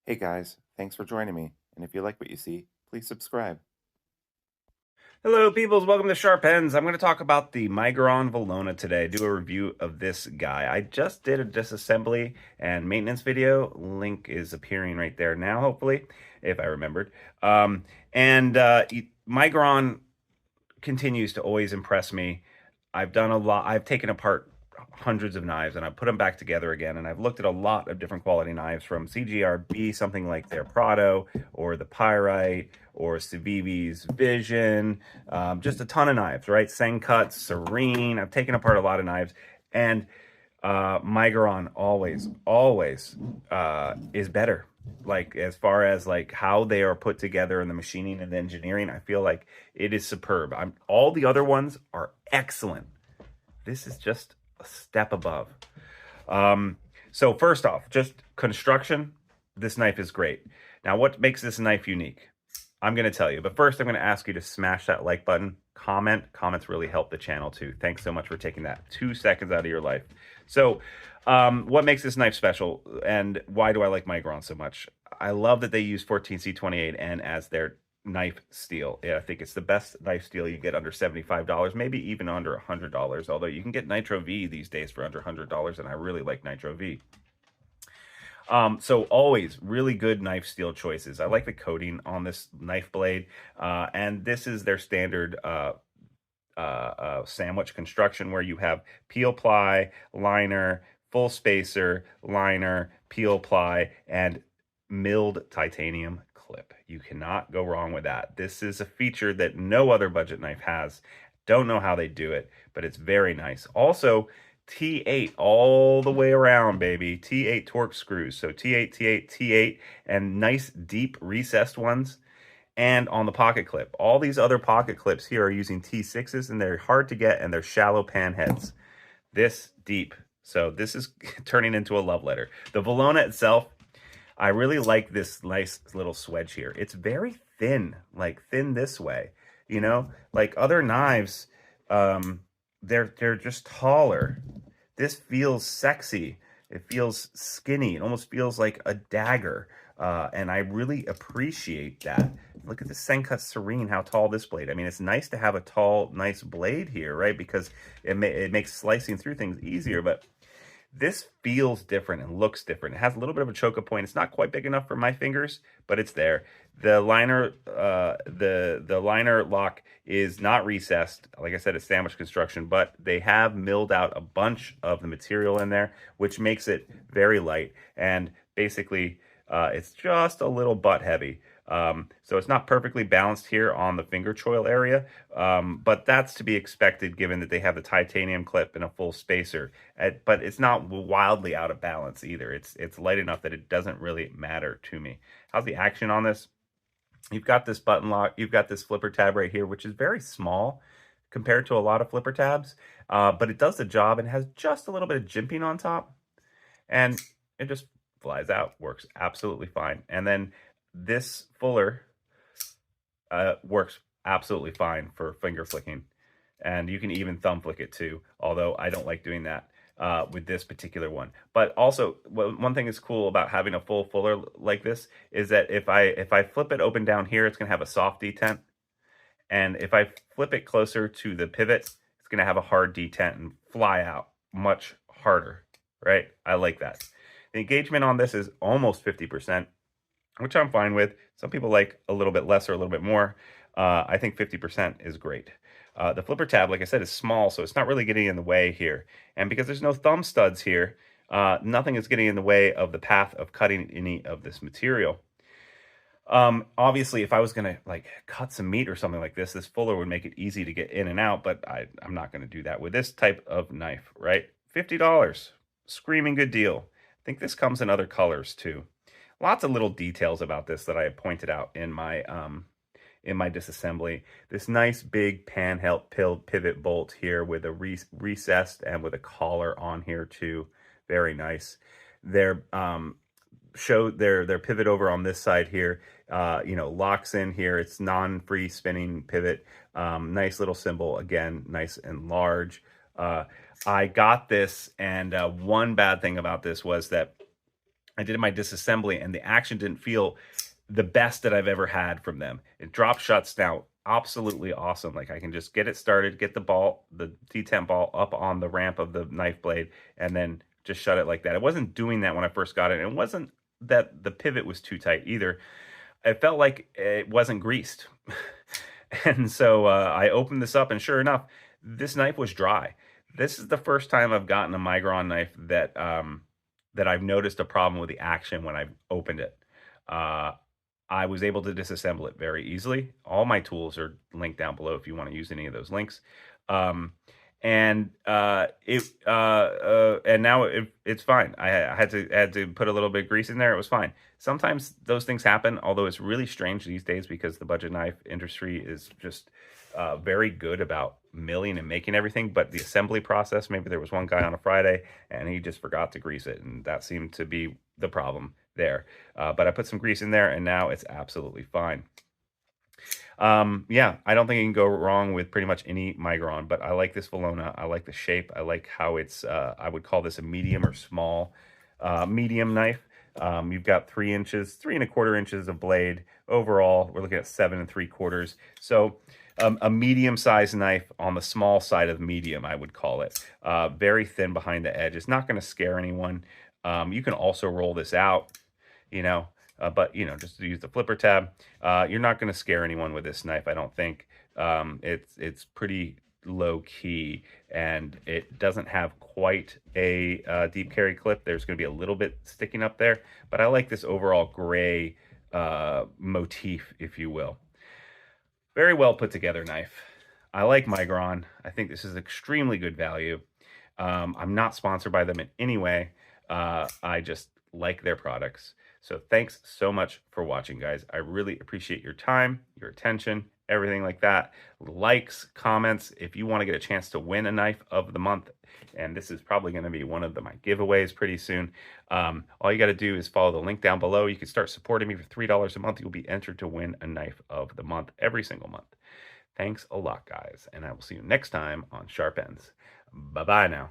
Hey guys, thanks for joining me. And if you like what you see, please subscribe. Hello, peoples. Welcome to Sharp Ends. I'm going to talk about the Miguron Velona today. Do a review of this guy. I just did a disassembly and maintenance video. Link is appearing right there now, hopefully, if I remembered. Miguron continues to always impress me. I've done a lot. I've taken apart hundreds of knives and I've put them back together again. And I've looked at a lot of different quality knives from CGRB, something like their Prado or the Pyrite or Civivi's Vision, just a ton of knives, right? Sencut, Serene. I've taken apart a lot of knives. And Miguron always is better. Like as far as like how they are put together and the machining and the engineering, I feel like it is superb. All the other ones are excellent. This is just a step above. So first off, just construction. This knife is great. Now, what makes this knife unique? I'm going to tell you, but first I'm going to ask you to smash that like button, comment. Comments really help the channel too. Thanks so much for taking that 2 seconds out of your life. So what makes this knife special and why do I like Miguron so much? I love that they use 14C28N as their knife steel. Yeah, I think it's the best knife steel you get under $75, maybe even under $100, although you can get Nitro V these days for under $100, and I really like Nitro V. So always really good knife steel choices. I like the coating on this knife blade, and this is their standard sandwich construction where you have peel ply, liner, full spacer, liner, peel ply, and milled titanium clip. You cannot go wrong with that. This is a feature that no other budget knife has. Don't know how they do it, but it's very nice. Also, T8 all the way around, baby. T8 torque screws. So T8, T8, T8, and nice deep recessed ones. And on the pocket clip. All these other pocket clips here are using T6s, and they're hard to get, and they're shallow pan heads. This deep. So this is turning into a love letter. The Velona itself, I really like this nice little swedge here. It's very thin, like thin this way. You know, like other knives, they're just taller. This feels sexy. It feels skinny. It almost feels like a dagger. And I really appreciate that. Look at the Sencut Serene, how tall this blade. I mean, it's nice to have a tall, nice blade here, right? Because it makes slicing through things easier, but this feels different and looks different. It has a little bit of a choke point. It's not quite big enough for my fingers, but it's there. The liner, the liner lock is not recessed. Like I said, it's sandwich construction, but they have milled out a bunch of the material in there, which makes it very light. And basically, it's just a little butt heavy. So it's not perfectly balanced here on the finger choil area, but that's to be expected given that they have the titanium clip and a full spacer. But it's not wildly out of balance either. It's light enough that it doesn't really matter to me. How's the action on this? You've got this button lock. You've got this flipper tab right here, which is very small compared to a lot of flipper tabs, but it does the job and has just a little bit of jimping on top, and it just flies out. Works absolutely fine. And then this fuller works absolutely fine for finger flicking, and you can even thumb flick it too, although I don't like doing that with this particular one. But also, one thing that's cool about having a full fuller like this is that if I flip it open down here, it's going to have a soft detent, and if I flip it closer to the pivot, it's going to have a hard detent and fly out much harder, right? I like that. The engagement on this is almost 50%, which I'm fine with. Some people like a little bit less or a little bit more. I think 50% is great. The flipper tab, like I said, is small, so it's not really getting in the way here. And because there's no thumb studs here, nothing is getting in the way of the path of cutting any of this material. Obviously, if I was gonna like cut some meat or something like this fuller would make it easy to get in and out, but I'm not gonna do that with this type of knife, right? $50, screaming good deal. I think this comes in other colors too. Lots of little details about this that I have pointed out in my disassembly. This nice big pan-held pivot bolt here with a recessed and with a collar on here too. Very nice. Their pivot over on this side here, locks in here. It's non-free spinning pivot. Nice little symbol, again, nice and large. I got this, and one bad thing about this was that I did my disassembly, and the action didn't feel the best that I've ever had from them. It drop shuts now absolutely awesome. Like I can just get it started, get the ball, the D10 ball up on the ramp of the knife blade, and then just shut it like that. It wasn't doing that when I first got it. And it wasn't that the pivot was too tight either. It felt like it wasn't greased. And so I opened this up, and sure enough, this knife was dry. This is the first time I've gotten a Migron knife that that I've noticed a problem with the action when I've opened it. Uh, I was able to disassemble it very easily. All my tools are linked down below if you want to use any of those links. Um, and now it's fine. I had to put a little bit of grease in there. It was fine. Sometimes those things happen, although it's really strange these days because the budget knife industry is just very good about milling and making everything. But the assembly process, maybe there was one guy on a Friday and he just forgot to grease it, and that seemed to be the problem there. But I put some grease in there, and now it's absolutely fine. Yeah, I don't think you can go wrong with pretty much any Migron, but I like this Velona. I like the shape. I like how it's, I would call this a medium or small medium knife. You've got 3 inches, 3¼ inches of blade. Overall, we're looking at 7¾ So a medium-sized knife on the small side of medium, I would call it. Very thin behind the edge. It's not going to scare anyone. You can also roll this out, you know, but just to use the flipper tab, you're not going to scare anyone with this knife, I don't think. It's pretty low key, and it doesn't have quite a deep carry clip. There's going to be a little bit sticking up there, but I like this overall gray motif, if you will. Very well put together knife. I like Migron. I think this is extremely good value. I'm not sponsored by them in any way. I just like their products. So thanks so much for watching, guys. I really appreciate your time, your attention, everything like that. Likes, comments. If you want to get a chance to win a knife of the month, and this is probably going to be one of my giveaways pretty soon, all you got to do is follow the link down below. You can start supporting me for $3 a month. You'll be entered to win a knife of the month every single month. Thanks a lot, guys, and I will see you next time on Sharp Ends. Bye-bye now.